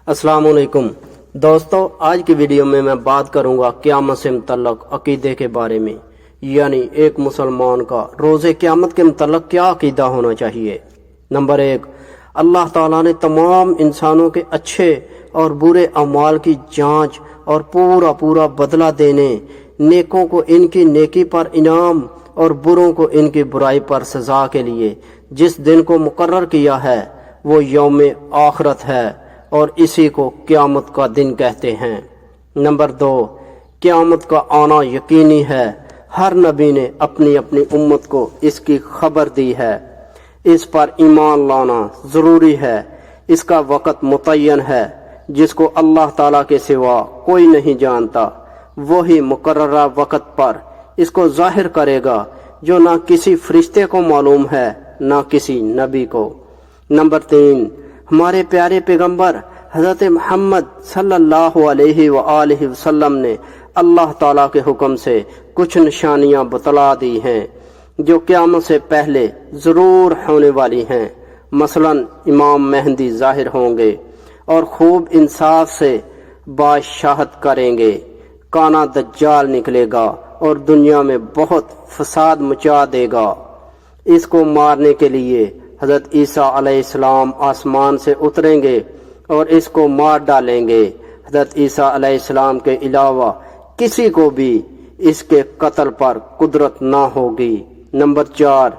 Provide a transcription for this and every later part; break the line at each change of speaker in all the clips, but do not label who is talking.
अस्सलाम वालेकुम दोस्तों, आज की वीडियो में मैं बात करूंगा क़यामत से मुतल्लक अकीदे के बारे में। यानी एक मुसलमान का रोज़े क़यामत के मुतल्लक क्या अकीदा होना चाहिए। नंबर 1, अल्लाह ताला ने तमाम इंसानों के अच्छे और बुरे अमाल की जांच और पूरा पूरा बदला देने, नेकों को इनकी नेकी पर इनाम और बुरों को इनकी बुराई पर सज़ा के लिए जिस दिन को मुकर्रर किया है वो यौम आखिरत है और इसी को क़यामत का दिन कहते हैं। नंबर 2, क़यामत का आना यकीनी है। हर नबी ने अपनी अपनी उम्मत को इसकी खबर दी है। इस पर ईमान लाना ज़रूरी है। इसका वक़्त मुतय्यन है जिसको अल्लाह ताला के सिवा कोई नहीं जानता। वही मुकर्ररा वक़्त पर इसको ज़ाहिर करेगा जो ना किसी फरिश्ते को मालूम है ना किसी नबी को। नंबर 3, हमारे प्यारे पैगंबर हज़रत मोहम्मद सल्लल्लाहु अलैहि वसल्लम ने अल्लाह ताला के हुक्म से कुछ निशानियां बतला दी हैं जो क़यामत से पहले ज़रूर होने वाली हैं। मसलन इमाम मेहदी ज़ाहिर होंगे और खूब इंसाफ से बादशाहत करेंगे। काना दज्जाल निकलेगा और दुनिया में बहुत फसाद मचा देगा। इसको मारने के लिए हज़रत ईसा अलैहिस्सलाम आसमान से उतरेंगे और इसको मार डालेंगे। हज़रत ईसा अलैहिस्सलाम के अलावा किसी को भी इसके कत्ल पर कुदरत ना होगी। नंबर 4,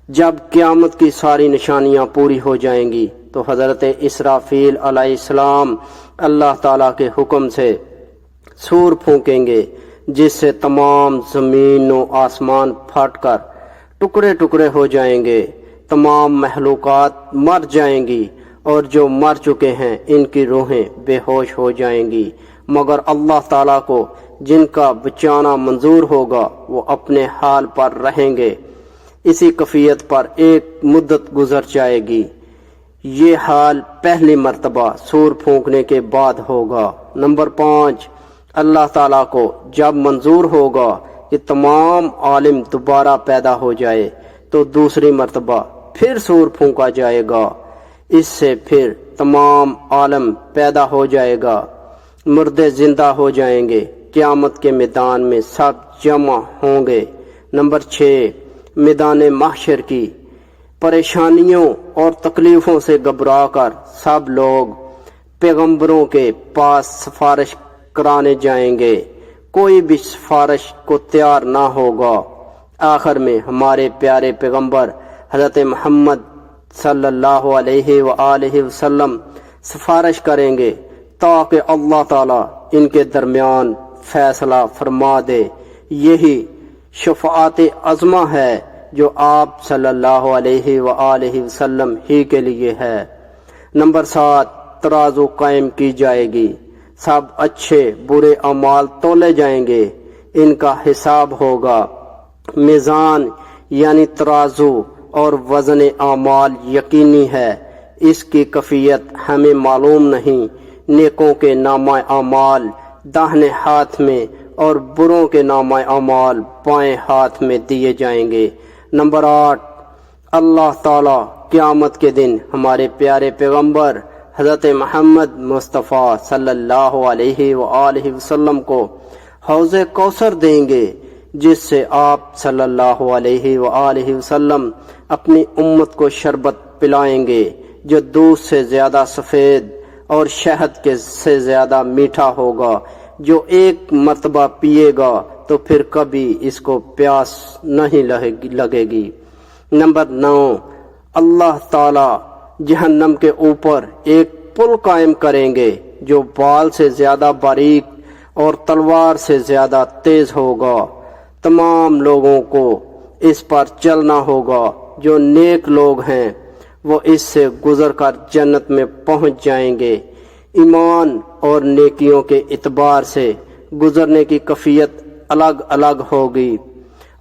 जब क़यामत की सारी निशानियां पूरी हो जाएंगी तो हज़रत इसराफील अलैहिस्सलाम अल्लाह ताला के हुक्म से सूर फूंकेंगे जिससे तमाम ज़मीन व आसमान फटकर टुकड़े टुकड़े हो जाएंगे। तमाम महलूकात मर जाएंगी और जो मर चुके हैं इनकी रूहें बेहोश हो जाएंगी, मगर अल्लाह ताला को जिनका बचाना मंजूर होगा वो अपने हाल पर रहेंगे। इसी कफियत पर एक मुद्दत गुजर जाएगी। ये हाल पहली मर्तबा सूर फूंकने के बाद होगा। नंबर 5, अल्लाह ताला को जब मंजूर होगा कि तमाम आलिम दोबारा पैदा हो जाए तो दूसरी मर्तबा फिर सूर फूंका जाएगा। इससे फिर तमाम आलम पैदा हो जाएगा, मुर्दे जिंदा हो जाएंगे। क़यामत के मैदान में सब जमा होंगे। नंबर 6, मैदान महशर की परेशानियों और तकलीफ़ों से घबराकर सब लोग पैगंबरों के पास सिफारिश कराने जाएंगे। कोई भी सिफारिश को तैयार ना होगा। आखिर में हमारे प्यारे पैगंबर हज़रत मोहम्मद सल्लल्लाहु अलैहि वसल्लम सिफारिश करेंगे ताकि अल्लाह ताला इनके दरमियान फैसला फरमा दे। यही शफ़ाअत अज़मा है जो आप सल्लल्लाहु अलैहि वसल्लम ही के लिए है। नंबर 7, तराजू कायम की जाएगी। सब अच्छे बुरे अमाल तोले जाएंगे। इनका हिसाब होगा। मीज़ान यानी तराजू और वज़न आमाल यकीनी है। इसकी कफियत हमें मालूम नहीं। नेकों के नामा आमाल दाहिने हाथ में और बुरों के नामा आमाल बाएं हाथ में दिए जाएंगे। नंबर 8, अल्लाह ताला क़यामत के दिन हमारे प्यारे पैगंबर हज़रत मोहम्मद मुस्तफ़ा सल्लल्लाहु अलैहि वसल्लम को हौज़े कौसर देंगे जिससे आप सल्लल्लाहु अलैहि वसल्लम अपनी उम्मत को शरबत पिलाएंगे जो दूध से ज़्यादा सफ़ेद और शहद के से ज़्यादा मीठा होगा। जो एक मर्तबा पिएगा तो फिर कभी इसको प्यास नहीं लगेगी। नंबर 9, अल्लाह ताला जहन्नम के ऊपर एक पुल कायम करेंगे जो बाल से ज़्यादा बारीक और तलवार से ज़्यादा तेज़ होगा। तमाम लोगों को इस पर चलना होगा। जो नेक लोग हैं वो इससे गुजरकर जन्नत में पहुंच जाएंगे। ईमान और नेकियों के इतबार से गुजरने की कफियत अलग अलग होगी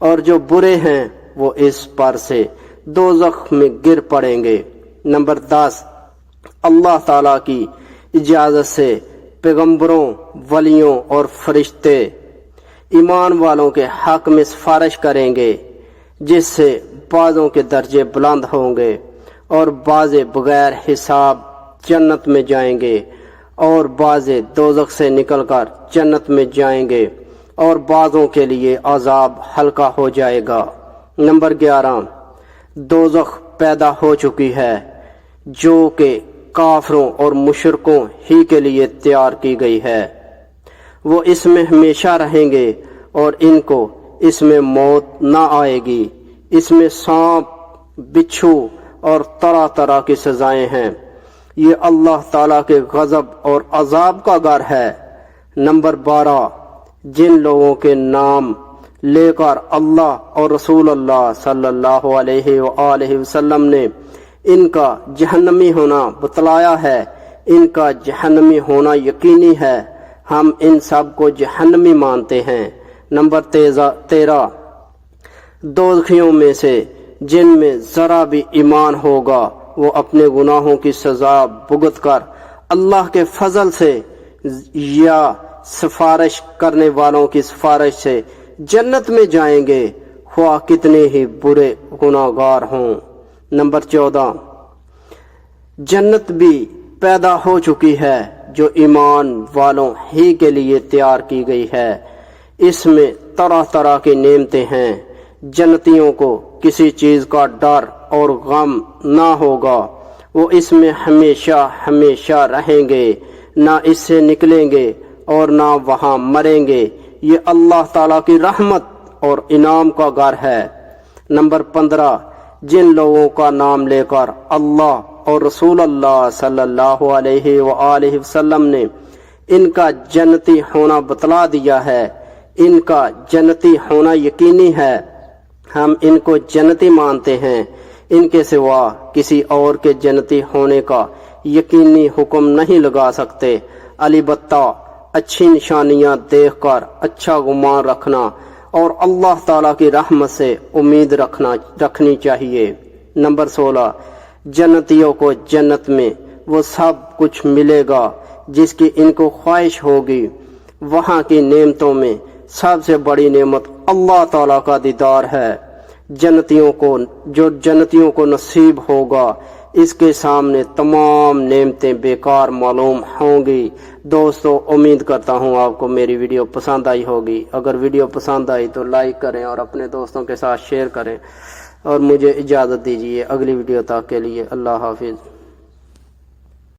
और जो बुरे हैं वो इस पर से दोज़ख में गिर पड़ेंगे। नंबर 10, अल्लाह ताला की इजाज़त से पैगंबरों, वलियों और फरिश्ते ईमान वालों के हक में सिफारिश करेंगे जिससे बाज़ों के दर्जे बुलंद होंगे और बाज़े बगैर हिसाब जन्नत में जाएंगे اور بعضے دوزخ سے نکل کر جنت میں جائیں گے اور بعضوں کے لیے عذاب ہلکا ہو جائے گا۔ نمبر 11، دوزخ پیدا ہو چکی ہے جو کہ کافروں اور مشرکوں ہی کے لیے تیار کی گئی ہے۔ وہ اس میں ہمیشہ رہیں گے اور ان کو اس میں موت نہ آئے گی۔ اس میں سانپ، بچھو اور طرح طرح کی سزائیں ہیں۔ یہ اللہ تعالیٰ کے غضب اور عذاب کا گھر ہے۔ نمبر 12، جن لوگوں کے نام لے کر اللہ اور رسول اللہ صلی اللہ علیہ وآلہ وسلم نے ان کا جہنمی ہونا بتلایا ہے، ان کا جہنمی ہونا یقینی ہے، ہم ان سب کو جہنمی مانتے ہیں۔ نمبر 13، دوزخیوں میں سے جن میں ذرا بھی ایمان ہوگا وہ اپنے گناہوں کی سزا بھگت کر اللہ کے فضل سے یا سفارش کرنے والوں کی سفارش سے جنت میں جائیں گے، خواہ کتنے ہی برے گناہگار ہوں۔ نمبر 14، جنت بھی پیدا ہو چکی ہے جو ایمان والوں ہی کے لیے تیار کی گئی ہے۔ اس میں طرح طرح کی نعمتیں ہیں۔ جنتیوں کو کسی چیز کا ڈر اور غم نہ ہوگا، وہ اس میں ہمیشہ ہمیشہ رہیں گے، نہ اس سے نکلیں گے اور نہ وہاں مریں گے۔ یہ اللہ تعالیٰ کی رحمت اور انعام کا گھر ہے۔ نمبر 15، جن لوگوں کا نام لے کر اللہ اور رسول اللہ صلی اللہ علیہ وآلہ وسلم نے ان کا جنتی ہونا بتلا دیا ہے، ان کا جنتی ہونا یقینی ہے، ہم ان کو جنتی مانتے ہیں۔ ان کے سوا کسی اور کے جنتی ہونے کا یقینی حکم نہیں لگا سکتے، البتہ اچھی نشانیاں دیکھ کر اچھا گمان رکھنا اور اللہ تعالیٰ کی رحمت سے امید رکھنی چاہیے۔ نمبر 16، جنتیوں کو جنت میں وہ سب کچھ ملے گا جس کی ان کو خواہش ہوگی۔ وہاں کی نعمتوں میں سب سے بڑی نعمت اللہ تعالیٰ کا دیدار ہے۔ جنتیوں کو نصیب ہوگا، اس کے سامنے تمام نعمتیں بیکار معلوم ہوں گی۔ دوستو، امید کرتا ہوں آپ کو میری ویڈیو پسند آئی ہوگی۔ اگر ویڈیو پسند آئی تو لائک کریں اور اپنے دوستوں کے ساتھ شیئر کریں، اور مجھے اجازت دیجیے اگلی ویڈیو تک کے لیے۔ اللہ حافظ۔